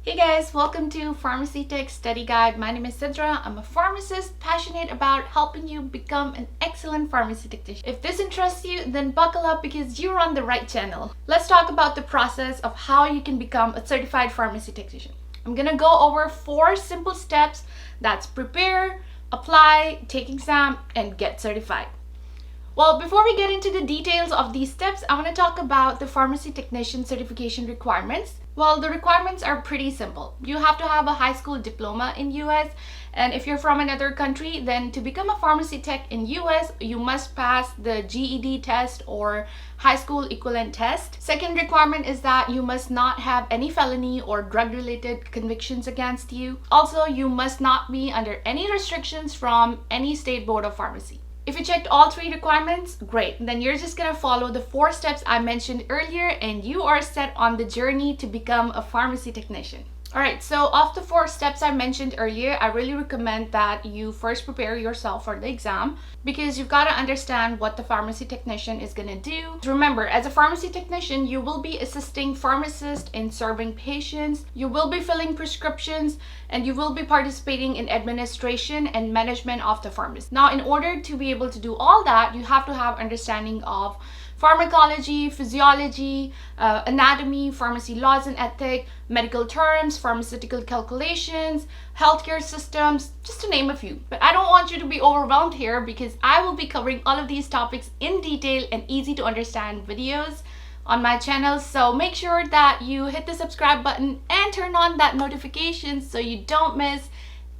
Hey guys, welcome to Pharmacy Tech Study Guide. My name is Sidra. I'm a pharmacist passionate about helping you become an excellent pharmacy technician. If this interests you, then buckle up because you're on the right channel. Let's talk about the process of how you can become a certified pharmacy technician. I'm gonna go over 4 simple steps. That's prepare, apply, take exam, and get certified. Well, before we get into the details of these steps, I want to talk about the pharmacy technician certification requirements. Well, the requirements are pretty simple. You have to have a high school diploma in US, and if you're from another country, then to become a pharmacy tech in US, you must pass the GED test or high school equivalent test. Second requirement is that you must not have any felony or drug-related convictions against you. Also, you must not be under any restrictions from any state board of pharmacy. If you checked all 3 requirements, great. Then you're just gonna follow the 4 steps I mentioned earlier and you are set on the journey to become a pharmacy technician. Alright, so of the 4 steps I mentioned earlier, I really recommend that you first prepare yourself for the exam because you've got to understand what the pharmacy technician is going to do. Remember, as a pharmacy technician, you will be assisting pharmacists in serving patients, you will be filling prescriptions, and you will be participating in administration and management of the pharmacy. Now, in order to be able to do all that, you have to have understanding of pharmacology, physiology, anatomy, pharmacy laws and ethics, medical terms, pharmaceutical calculations, healthcare systems, just to name a few. But I don't want you to be overwhelmed here because I will be covering all of these topics in detail and easy to understand videos on my channel. So make sure that you hit the subscribe button and turn on that notification so you don't miss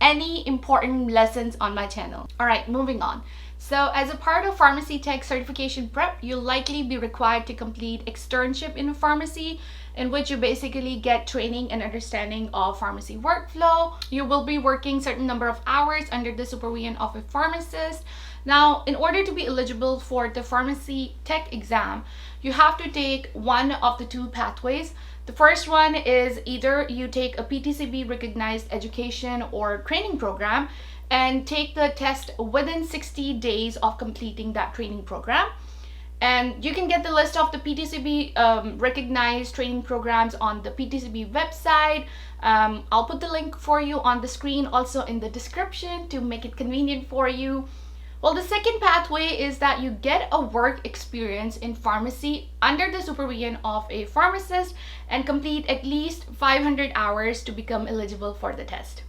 any important lessons on my channel. Alright, moving on. So as a part of pharmacy tech certification prep, you'll likely be required to complete externship in a pharmacy in which you basically get training and understanding of pharmacy workflow. You will be working certain number of hours under the supervision of a pharmacist. Now, in order to be eligible for the pharmacy tech exam, you have to take one of the 2 pathways. The first one is either you take a PTCB recognized education or training program and take the test within 60 days of completing that training program. And you can get the list of the PTCB recognized training programs on the PTCB website. I'll put the link for you on the screen, also in the description to make it convenient for you. Well, the second pathway is that you get a work experience in pharmacy under the supervision of a pharmacist and complete at least 500 hours to become eligible for the test.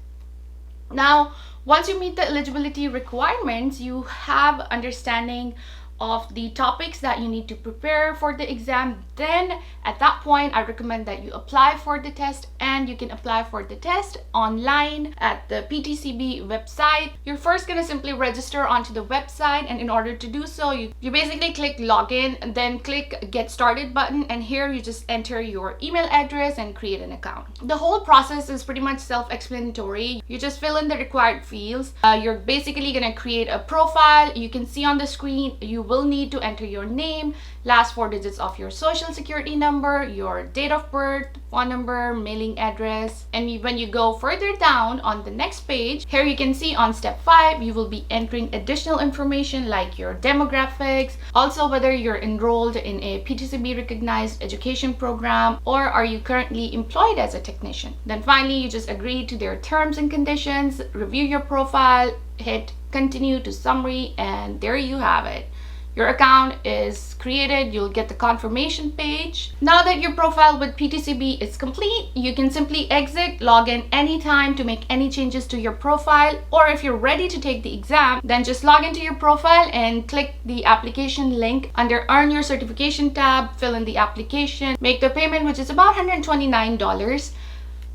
Now, once you meet the eligibility requirements, you have understanding of the topics that you need to prepare for the exam. Then at that point, I recommend that you apply for the test, and you can apply for the test online at the PTCB website. You're first gonna simply register onto the website, and in order to do so, you basically click login and then click get started button, and here you just enter your email address and create an account. The whole process is pretty much self-explanatory. You just fill in the required fields. You're basically gonna create a profile. You can see on the screen you will need to enter your name, last 4 digits of your social security number, your date of birth, phone number, mailing address. And when you go further down on the next page, here you can see on step 5, you will be entering additional information like your demographics, also whether you're enrolled in a PTCB recognized education program or are you currently employed as a technician. Then finally, you just agree to their terms and conditions, review your profile, hit continue to summary, and there you have it. Your account is created. You'll get the confirmation page. Now that your profile with PTCB is complete, you can simply exit, log in anytime to make any changes to your profile, or if you're ready to take the exam, then just log into your profile and click the application link under Earn Your Certification tab, fill in the application, make the payment, which is about $129.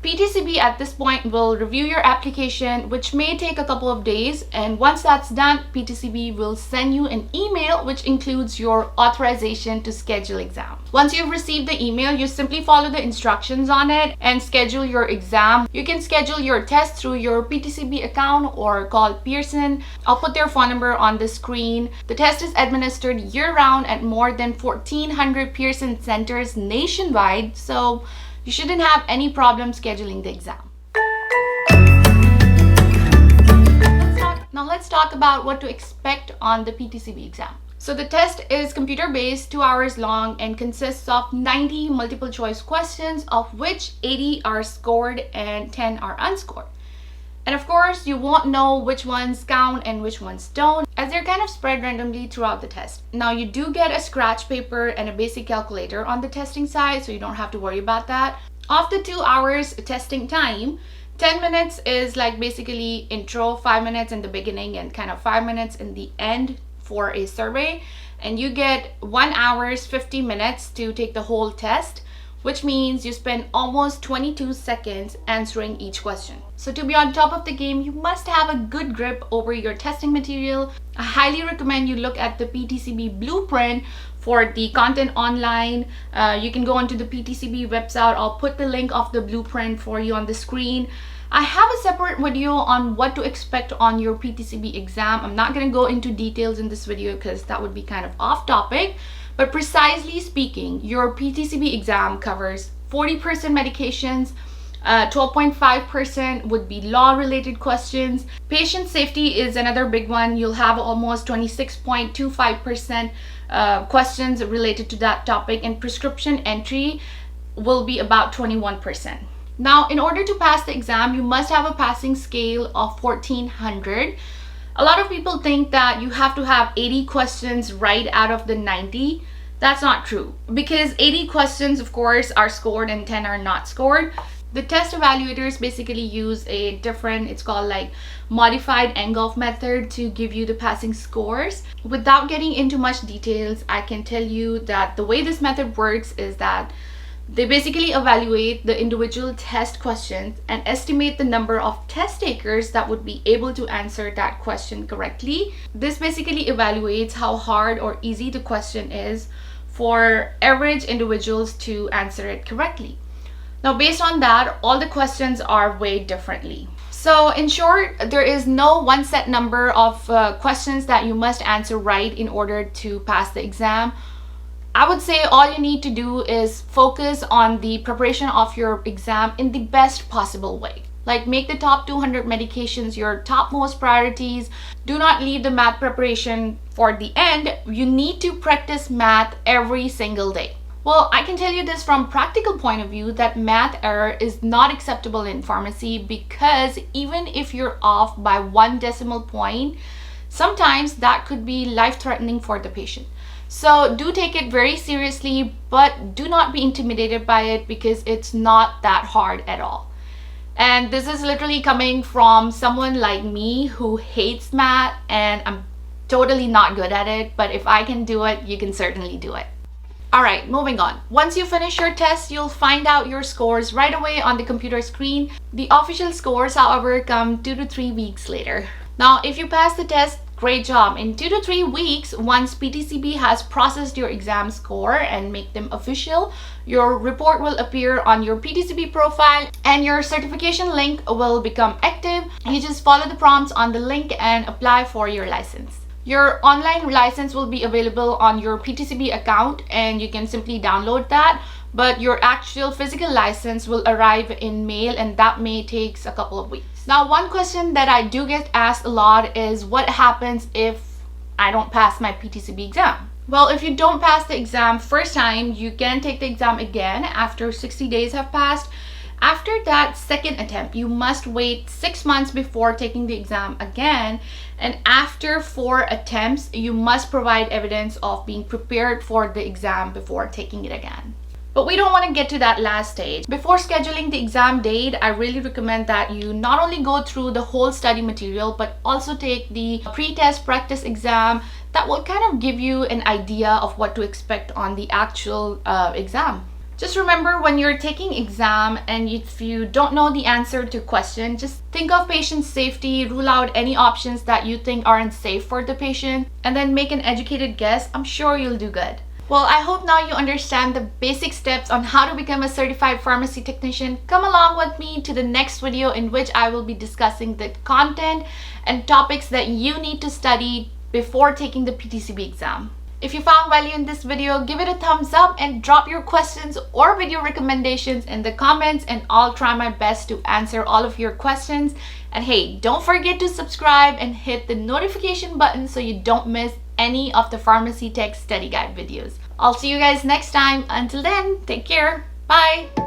PTCB at this point will review your application, which may take a couple of days, and once that's done, PTCB will send you an email which includes your authorization to schedule exam. Once you've received the email, you simply follow the instructions on it and schedule your exam. You can schedule your test through your PTCB account or call Pearson. I'll put their phone number on the screen. The test is administered year-round at more than 1,400 Pearson centers nationwide, so you shouldn't have any problem scheduling the exam. Now let's talk about what to expect on the PTCB exam. So the test is computer-based, 2 hours long, and consists of 90 multiple choice questions, of which 80 are scored and 10 are unscored. And of course, you won't know which ones count and which ones don't, as they're kind of spread randomly throughout the test. Now, you do get a scratch paper and a basic calculator on the testing side, so you don't have to worry about that. Of the 2 hours testing time, 10 minutes is like basically intro, 5 minutes in the beginning, and kind of 5 minutes in the end for a survey. And you get 1 hour, 50 minutes to take the whole test, which means you spend almost 22 seconds answering each question. So to be on top of the game, you must have a good grip over your testing material. I highly recommend you look at the PTCB blueprint for the content online. You can go onto the PTCB website. I'll put the link of the blueprint for you on the screen. I have a separate video on what to expect on your PTCB exam. I'm not going to go into details in this video because that would be kind of off topic. But precisely speaking, your PTCB exam covers 40% medications, 12.5% would be law-related questions. Patient safety is another big one. You'll have almost 26.25% questions related to that topic, and prescription entry will be about 21%. Now, in order to pass the exam, you must have a passing scale of 1400. A lot of people think that you have to have 80 questions right out of the 90. That's not true, because 80 questions, of course, are scored and 10 are not scored. The test evaluators basically use a different, it's called like modified Engolf method to give you the passing scores. Without getting into much details, I can tell you that the way this method works is that they basically evaluate the individual test questions and estimate the number of test takers that would be able to answer that question correctly. This basically evaluates how hard or easy the question is for average individuals to answer it correctly. Now, based on that, all the questions are weighed differently. So in short, there is no one set number of questions that you must answer right in order to pass the exam. I would say all you need to do is focus on the preparation of your exam in the best possible way. Like, make the top 200 medications your topmost priorities. Do not leave the math preparation for the end. You need to practice math every single day. Well, I can tell you this from practical point of view that math error is not acceptable in pharmacy, because even if you're off by 1 decimal point, sometimes that could be life-threatening for the patient. So do take it very seriously, but do not be intimidated by it, because it's not that hard at all. And this is literally coming from someone like me who hates math, and I'm totally not good at it, but if I can do it, you can certainly do it. Alright, moving on. Once you finish your test, you'll find out your scores right away on the computer screen. The official scores, however, come 2 to 3 weeks later. Now, if you pass the test, great job. In 2 to 3 weeks, once PTCB has processed your exam score and make them official, your report will appear on your PTCB profile and your certification link will become active. You just follow the prompts on the link and apply for your license. Your online license will be available on your PTCB account and you can simply download that, but your actual physical license will arrive in mail, and that may take a couple of weeks. Now, one question that I do get asked a lot is what happens if I don't pass my PTCB exam? Well, if you don't pass the exam first time, you can take the exam again after 60 days have passed. After that second attempt, you must wait 6 months before taking the exam again, and after 4 attempts, you must provide evidence of being prepared for the exam before taking it again. But we don't want to get to that last stage. Before scheduling the exam date, I really recommend that you not only go through the whole study material, but also take the pre-test practice exam. That will kind of give you an idea of what to expect on the actual exam. Just remember, when you're taking exam and if you don't know the answer to question, just think of patient safety, rule out any options that you think aren't safe for the patient, and then make an educated guess. I'm sure you'll do good. Well, I hope now you understand the basic steps on how to become a certified pharmacy technician. Come along with me to the next video in which I will be discussing the content and topics that you need to study before taking the PTCB exam. If you found value in this video, give it a thumbs up and drop your questions or video recommendations in the comments, and I'll try my best to answer all of your questions. And hey, don't forget to subscribe and hit the notification button so you don't miss any of the Pharmacy Tech study guide videos. I'll see you guys next time. Until then, take care. Bye.